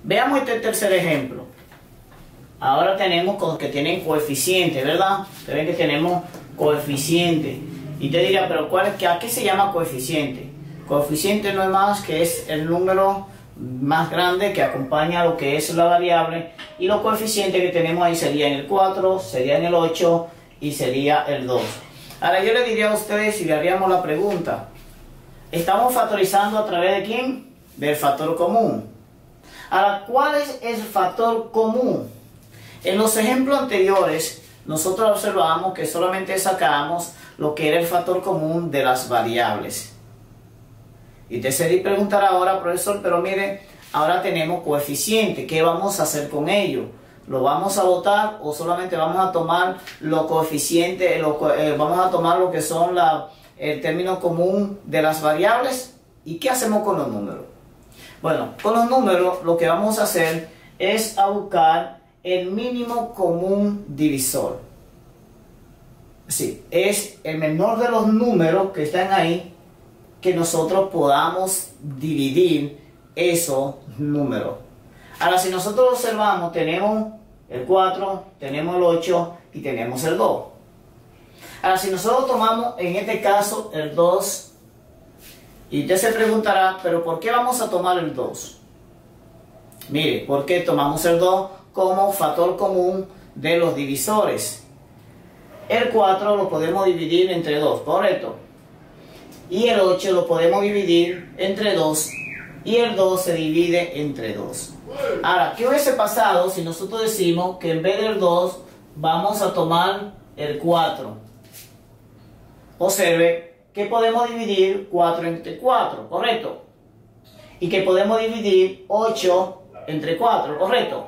Veamos este tercer ejemplo. Ahora tenemos cosas que tienen coeficiente, ¿verdad? Ustedes ven que tenemos coeficiente. Y te diría, pero ¿a qué se llama coeficiente? Coeficiente no es más que es el número más grande que acompaña a lo que es la variable. Y los coeficientes que tenemos ahí serían el 4, serían el 8 y sería el 2. Ahora yo le diría a ustedes, si le haríamos la pregunta, ¿estamos factorizando a través de quién? Del factor común. Ahora, ¿cuál es el factor común? En los ejemplos anteriores, nosotros observamos que solamente sacamos lo que era el factor común de las variables. Y te se preguntará ahora, profesor, pero mire, ahora tenemos coeficiente, ¿qué vamos a hacer con ello? ¿Lo vamos a botar o solamente vamos a tomar los coeficientes, vamos a tomar lo que son el término común de las variables? ¿Y qué hacemos con los números? Bueno, con los números lo que vamos a hacer es a buscar el mínimo común divisor. Sí, es el menor de los números que están ahí que nosotros podamos dividir esos números. Ahora, si nosotros observamos, tenemos el 4, tenemos el 8 y tenemos el 2. Ahora, si nosotros tomamos en este caso el 2, y usted se preguntará, ¿pero por qué vamos a tomar el 2? Mire, ¿por qué tomamos el 2 como factor común de los divisores? El 4 lo podemos dividir entre 2, ¿correcto? Y el 8 lo podemos dividir entre 2 y el 2 se divide entre 2. Ahora, ¿qué hubiese pasado si nosotros decimos que en vez del 2 vamos a tomar el 4? Observe que podemos dividir 4 entre 4, ¿correcto? Y que podemos dividir 8 entre 4, ¿correcto?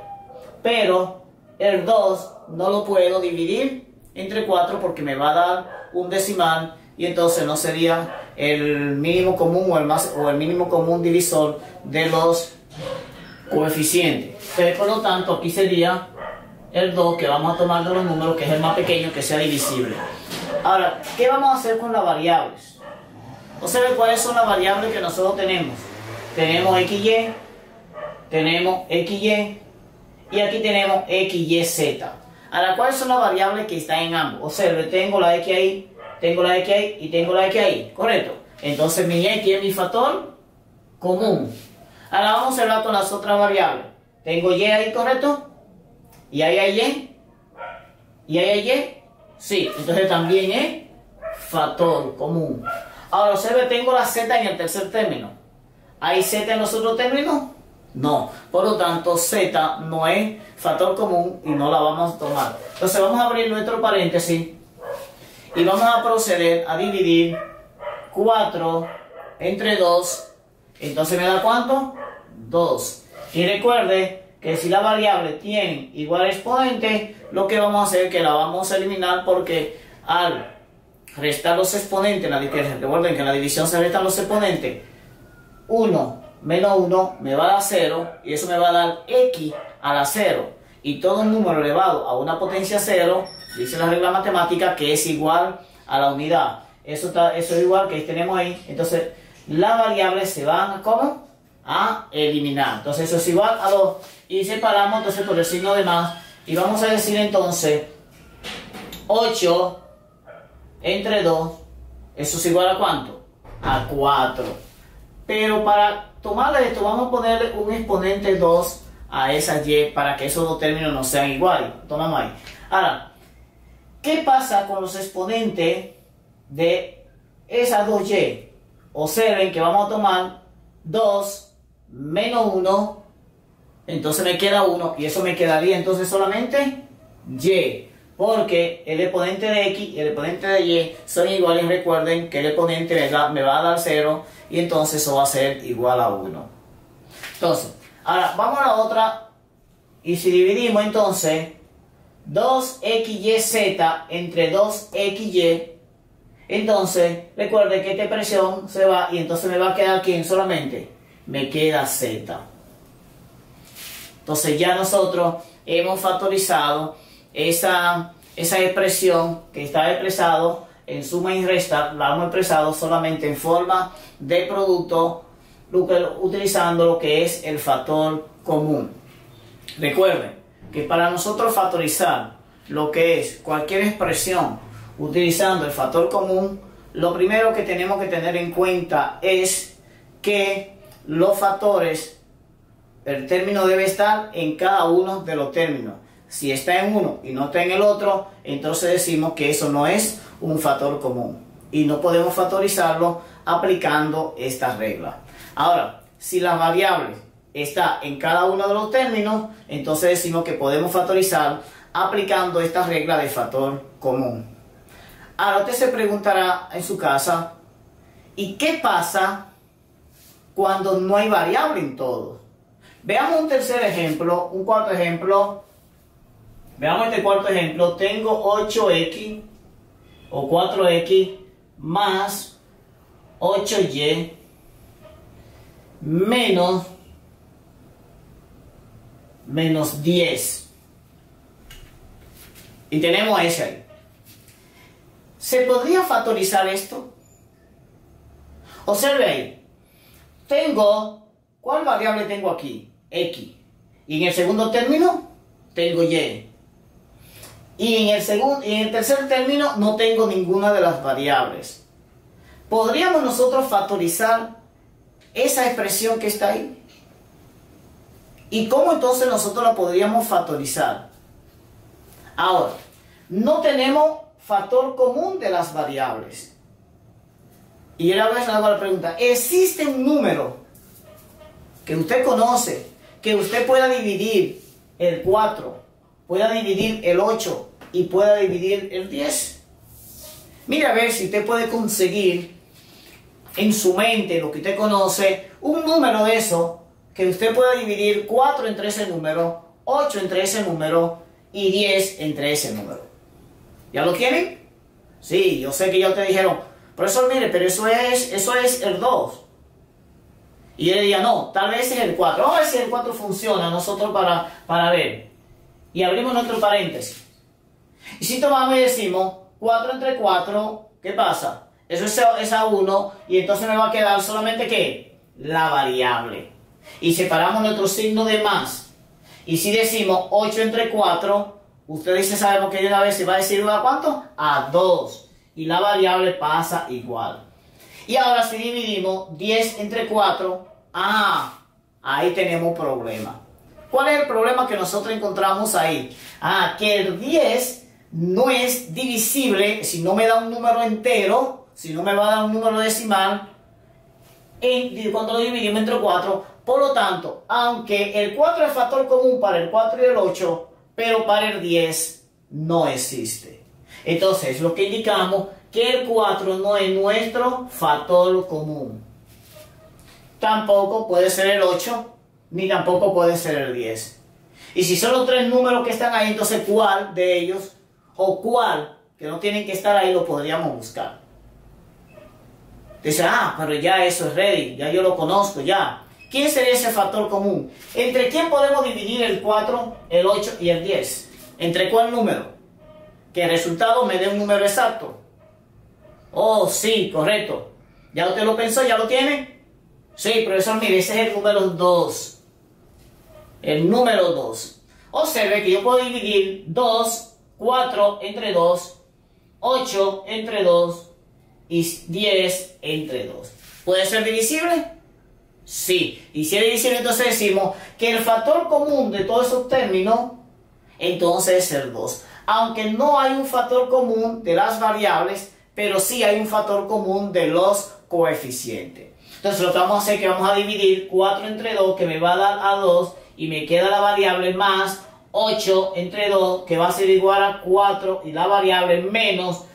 Pero el 2 no lo puedo dividir entre 4 porque me va a dar un decimal y entonces no sería el mínimo común o el mínimo común divisor de los coeficientes. Pero por lo tanto aquí sería el 2 que vamos a tomar de los números, que es el más pequeño que sea divisible. Ahora, ¿qué vamos a hacer con las variables? Observen cuáles son las variables que nosotros tenemos. Tenemos XY, tenemos XY y aquí tenemos XYZ. Ahora, ¿cuáles son las variables que están en ambos? Observe, tengo la X ahí, tengo la X ahí y tengo la X ahí, ¿correcto? Entonces mi X es mi factor común. Ahora vamos a observar con las otras variables. Tengo Y ahí, ¿correcto? Y ahí hay Y. Y ahí hay Y. Sí, entonces también es factor común. Ahora observe, tengo la Z en el tercer término. ¿Hay Z en los otros términos? No. Por lo tanto, Z no es factor común y no la vamos a tomar. Entonces vamos a abrir nuestro paréntesis y vamos a proceder a dividir 4 entre 2. Entonces me da ¿cuánto? 2. Y recuerde que si la variable tiene igual exponente, lo que vamos a hacer es que la vamos a eliminar, porque al restar los exponentes, recuerden que en la división se restan los exponentes, 1 menos 1 me va a dar 0 y eso me va a dar X a la 0. Y todo un número elevado a una potencia 0, dice la regla matemática, que es igual a la unidad. Eso es igual que tenemos ahí. Entonces las variables se van ¿cómo? A eliminar. Entonces eso es igual a 2 y separamos entonces por el signo de más y vamos a decir entonces 8 entre 2, eso es igual a ¿cuánto? A 4. Pero para tomarle esto vamos a ponerle un exponente 2 a esa Y para que esos dos términos no sean iguales. Tomamos ahí. Ahora, ¿qué pasa con los exponentes de esas dos Y? Observen que vamos a tomar 2 menos 1, entonces me queda 1 y eso me quedaría entonces solamente Y, porque el exponente de X y el exponente de Y son iguales. Recuerden que el exponente me va a dar 0 y entonces eso va a ser igual a 1. Entonces, ahora vamos a la otra y si dividimos entonces 2XYZ entre 2XY, entonces recuerden que esta expresión se va y entonces me va a quedar ¿quién solamente? Me queda Z. Entonces ya nosotros hemos factorizado esa expresión que está expresado en suma y resta, la hemos expresado solamente en forma de producto utilizando lo que es el factor común. Recuerden que para nosotros factorizar lo que es cualquier expresión utilizando el factor común, lo primero que tenemos que tener en cuenta es que los factores, el término debe estar en cada uno de los términos. Si está en uno y no está en el otro, entonces decimos que eso no es un factor común y no podemos factorizarlo aplicando esta regla. Ahora, si la variable está en cada uno de los términos, entonces decimos que podemos factorizar aplicando esta regla de factor común. Ahora usted se preguntará en su casa, ¿y qué pasa cuando no hay variable en todo? Veamos un tercer ejemplo, un cuarto ejemplo. Veamos este cuarto ejemplo. Tengo 8x o 4x más 8y menos 10. Y tenemos ese ahí. ¿Se podría factorizar esto? Observe ahí. ¿Cuál variable tengo aquí? X. Y en el segundo término tengo Y. Y en el tercer término no tengo ninguna de las variables. ¿Podríamos nosotros factorizar esa expresión que está ahí? ¿Y cómo entonces nosotros la podríamos factorizar? Ahora, no tenemos factor común de las variables. Y ahora vez hago la pregunta, ¿existe un número que usted conoce, que usted pueda dividir el 4, pueda dividir el 8 y pueda dividir el 10? Mira a ver si usted puede conseguir en su mente, lo que usted conoce, un número de eso, que usted pueda dividir 4 entre ese número, 8 entre ese número y 10 entre ese número. ¿Ya lo tienen? Sí, yo sé que ya ustedes dijeron, profesor, mire, pero eso es el 2. Y yo diría, no, tal vez es el 4. Vamos a ver si el 4 funciona nosotros para ver. Y abrimos nuestro paréntesis. Y si tomamos y decimos 4 entre 4, ¿qué pasa? Eso es a 1 y entonces me va a quedar solamente ¿qué? La variable. Y separamos nuestro signo de más. Y si decimos 8 entre 4, usted dice, sabemos que de una vez se va a decir ¿a cuánto? A 2. Y la variable pasa igual. Y ahora si dividimos 10 entre 4, ahí tenemos problema. ¿Cuál es el problema que nosotros encontramos ahí? Que el 10 no es divisible si no me da un número entero, si no me va a dar un número decimal, cuando lo dividimos entre 4. Por lo tanto, aunque el 4 es factor común para el 4 y el 8, pero para el 10 no existe. Entonces, lo que indicamos que el 4 no es nuestro factor común. Tampoco puede ser el 8, ni tampoco puede ser el 10. Y si son los tres números que están ahí, entonces ¿cuál de ellos o cuál que no tienen que estar ahí lo podríamos buscar? Dice, pero ya eso es ready, ya yo lo conozco, ya. ¿Quién sería ese factor común? ¿Entre quién podemos dividir el 4, el 8 y el 10? ¿Entre cuál número? Que el resultado me dé un número exacto. Oh, sí, correcto. ¿Ya usted lo pensó? ¿Ya lo tiene? Sí, profesor, mire, ese es el número 2. El número 2. Observe que yo puedo dividir 2, 4 entre 2, 8 entre 2 y 10 entre 2. ¿Puede ser divisible? Sí. Y si es divisible, entonces decimos que el factor común de todos esos términos, entonces es el 2. Aunque no hay un factor común de las variables, pero sí hay un factor común de los coeficientes. Entonces lo que vamos a hacer es que vamos a dividir 4 entre 2, que me va a dar a 2, y me queda la variable más 8 entre 2, que va a ser igual a 4, y la variable menos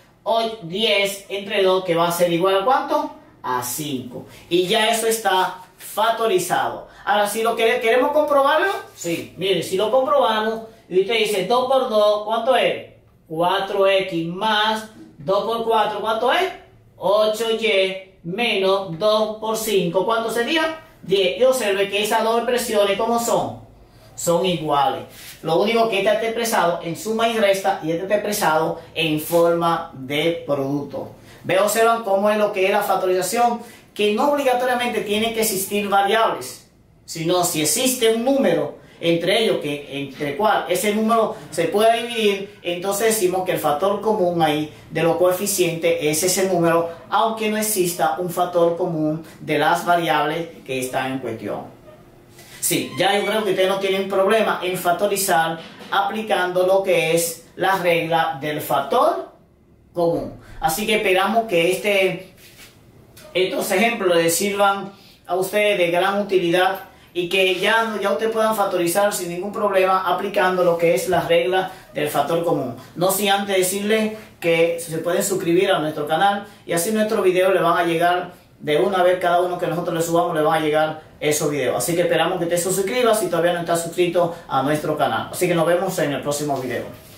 10 entre 2, que va a ser igual a ¿cuánto? A 5. Y ya eso está factorizado. Ahora, si lo queremos comprobarlo, sí, mire, si lo comprobamos, y usted dice 2 por 2, ¿cuánto es? 4x más 2 por 4, ¿cuánto es? 8y menos 2 por 5, ¿cuánto sería? 10. Y observe que esas dos expresiones, ¿cómo son? Son iguales. Lo único que este está expresado en suma y resta y este está expresado en forma de producto. Observan cómo es lo que es la factorización, que no obligatoriamente tienen que existir variables. sino si existe un número entre ellos, entre el cual ese número se pueda dividir, entonces decimos que el factor común ahí de los coeficientes es ese número, aunque no exista un factor común de las variables que están en cuestión. Sí, ya yo creo que ustedes no tienen problema en factorizar aplicando lo que es la regla del factor común. Así que esperamos que estos ejemplos les sirvan a ustedes de gran utilidad y que ya ustedes puedan factorizar sin ningún problema aplicando lo que es la regla del factor común. No sin antes decirles que se pueden suscribir a nuestro canal y así nuestros videos les van a llegar de una vez, cada uno que nosotros les subamos les van a llegar esos videos. Así que esperamos que te suscribas si todavía no estás suscrito a nuestro canal. Así que nos vemos en el próximo video.